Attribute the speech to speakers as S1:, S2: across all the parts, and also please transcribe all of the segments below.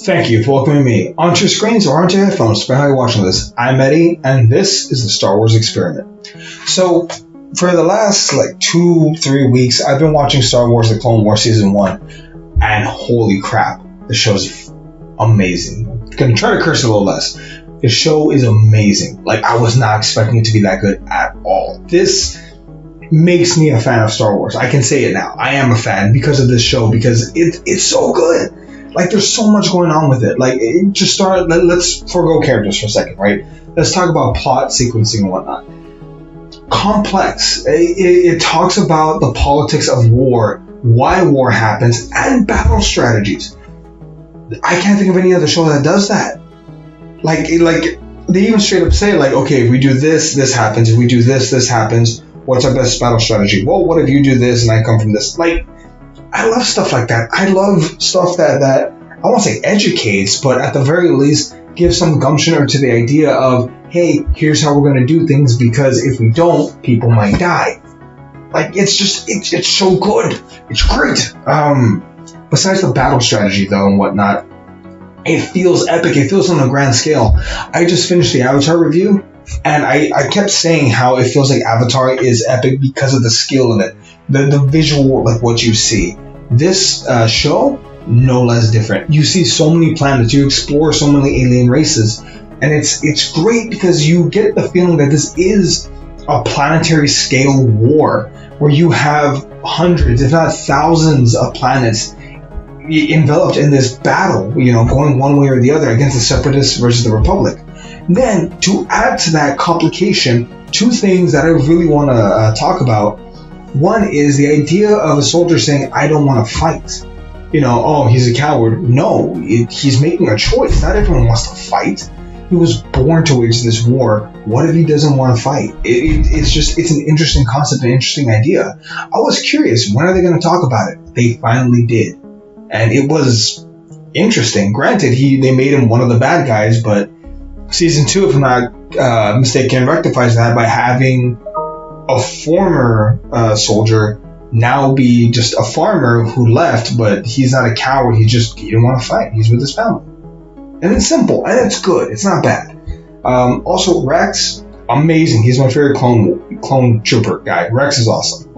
S1: Thank you for welcoming me onto your screens or onto your headphones, depending on how you're watching this. I'm Eddie, and this is the Star Wars Experiment. So, for the last 2-3 weeks, I've been watching Star Wars: The Clone Wars Season 1, and holy crap, the show's amazing. I'm gonna try to curse a little less. The show is amazing. I was not expecting it to be that good at all. This makes me a fan of Star Wars. I can say it now. I am a fan because of this show, because it's so good. There's so much going on with it. Let's forego characters for a second, right? Let's talk about plot sequencing and whatnot. Complex. It talks about the politics of war, why war happens, and battle strategies. I can't think of any other show that does that. They even straight up say, okay, if we do this, this happens. If we do this, this happens. What's our best battle strategy? Well, what if you do this and I come from this? I love stuff like that. I love stuff that I won't say educates, but at the very least gives some gumption or to the idea of, hey, here's how we're going to do things, because if we don't, people might die. It's so good. It's great. Besides the battle strategy, though, and whatnot, it feels epic. It feels on a grand scale. I just finished the Avatar review, and I kept saying how it feels like Avatar is epic because of the skill of it. The visual, what you see. This show, no less different. You see so many planets, you explore so many alien races, and it's great because you get the feeling that this is a planetary scale war where you have hundreds, if not thousands, of planets enveloped in this battle, going one way or the other against the Separatists versus the Republic. Then, to add to that complication, two things that I really want to talk about. One is the idea of a soldier saying, I don't want to fight. Oh, he's a coward. No, he's making a choice. Not everyone wants to fight. He was born to wage this war. What if he doesn't want to fight? It's an interesting concept, an interesting idea. I was curious, when are they going to talk about it? They finally did. And it was interesting. Granted, they made him one of the bad guys, but Season 2, if I'm not mistaken, rectifies that by having a former soldier now be just a farmer who left, but he's not a coward. He didn't want to fight. He's with his family. And it's simple, and it's good. It's not bad. Also, Rex, amazing. He's my favorite clone trooper guy. Rex is awesome.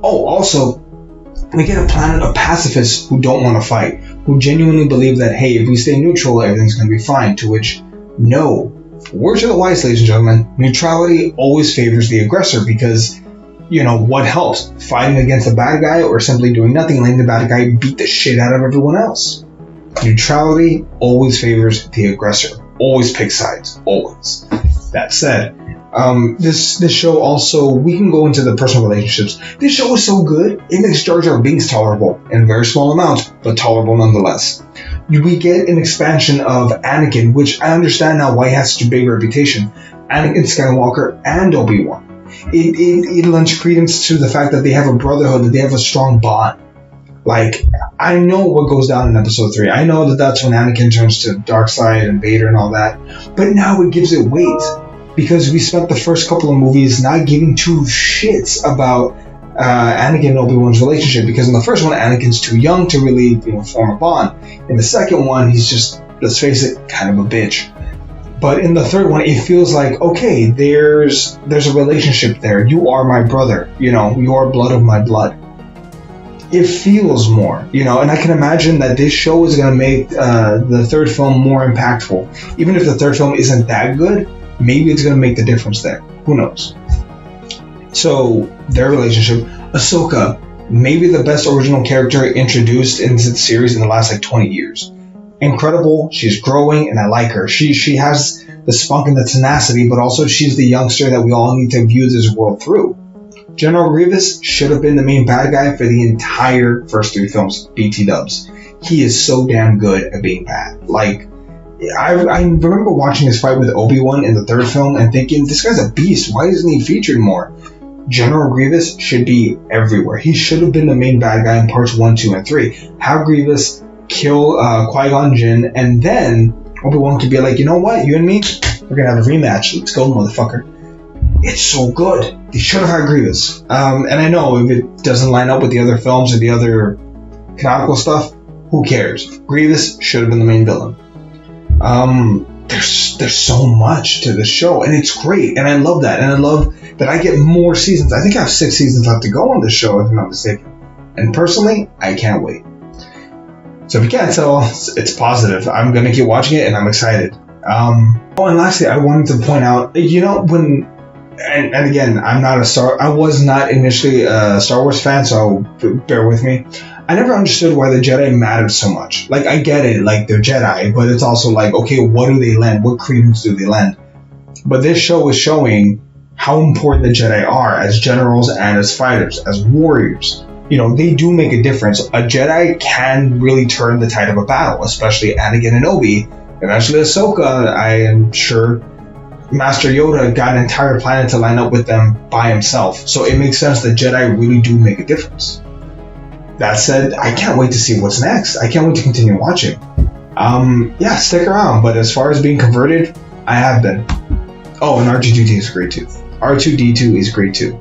S1: Also, we get a planet of pacifists who don't want to fight, who genuinely believe that, hey, if we stay neutral, everything's going to be fine, to which, no. Words of the wise, ladies and gentlemen. Neutrality always favors the aggressor because, what helps? Fighting against the bad guy or simply doing nothing and letting the bad guy beat the shit out of everyone else? Neutrality always favors the aggressor. Always pick sides. Always. That said, this show also, we can go into the personal relationships. This show is so good, it makes Jar Jar Binks tolerable in very small amounts, but tolerable nonetheless. We get an expansion of Anakin, which I understand now why he has such a big reputation. Anakin Skywalker and Obi-Wan. It lends credence to the fact that they have a brotherhood, that they have a strong bond. I know what goes down in Episode 3. I know that that's when Anakin turns to Darkseid and Vader and all that. But now it gives it weight. Because we spent the first couple of movies not giving two shits about Anakin and Obi-Wan's relationship, because in the first one, Anakin's too young to really form a bond. In the second one, he's just, let's face it, kind of a bitch. But in the third one, it feels like, okay, there's a relationship there. You are my brother. You are blood of my blood. It feels more, and I can imagine that this show is going to make the third film more impactful. Even if the third film isn't that good, maybe it's going to make the difference there. Who knows? So, their relationship. Ahsoka, maybe the best original character introduced into the series in the last 20 years. Incredible. She's growing, and I like her. She has the spunk and the tenacity, but also she's the youngster that we all need to view this world through. General Grievous should have been the main bad guy for the entire first 3 films, BT dubs. He is so damn good at being bad. I remember watching his fight with Obi-Wan in the third film and thinking, this guy's a beast. Why isn't he featured more? General Grievous should be everywhere. He should have been the main bad guy in parts 1, 2, and 3. Have Grievous kill Qui-Gon Jinn, and then Obi-Wan could be like, you know what, you and me, we're gonna have a rematch. Let's go, motherfucker. It's so good. They should have had Grievous. And I know if it doesn't line up with the other films or the other canonical stuff, Who cares? Grievous should have been the main villain. There's so much to the show, and it's great, and I love that, and I love that I get more seasons. I think I have 6 seasons left to go on this show, if I'm not mistaken. And personally, I can't wait. So if you can't tell, it's positive. I'm gonna keep watching it, and I'm excited. And lastly, I wanted to point out, and again, I was not initially a Star Wars fan, so bear with me. I never understood why the Jedi mattered so much. Like, I get it, like, they're Jedi, but it's also like, okay, what do they lend? What credence do they lend? But this show is showing how important the Jedi are as generals and as fighters, as warriors. They do make a difference. A Jedi can really turn the tide of a battle, especially Anakin and Obi. Eventually Ahsoka, I am sure Master Yoda got an entire planet to line up with them by himself. So it makes sense that Jedi really do make a difference. That said, I can't wait to see what's next. I can't wait to continue watching. Stick around. But as far as being converted, I have been. Oh, and R2D2 is great too. R2D2 is great too.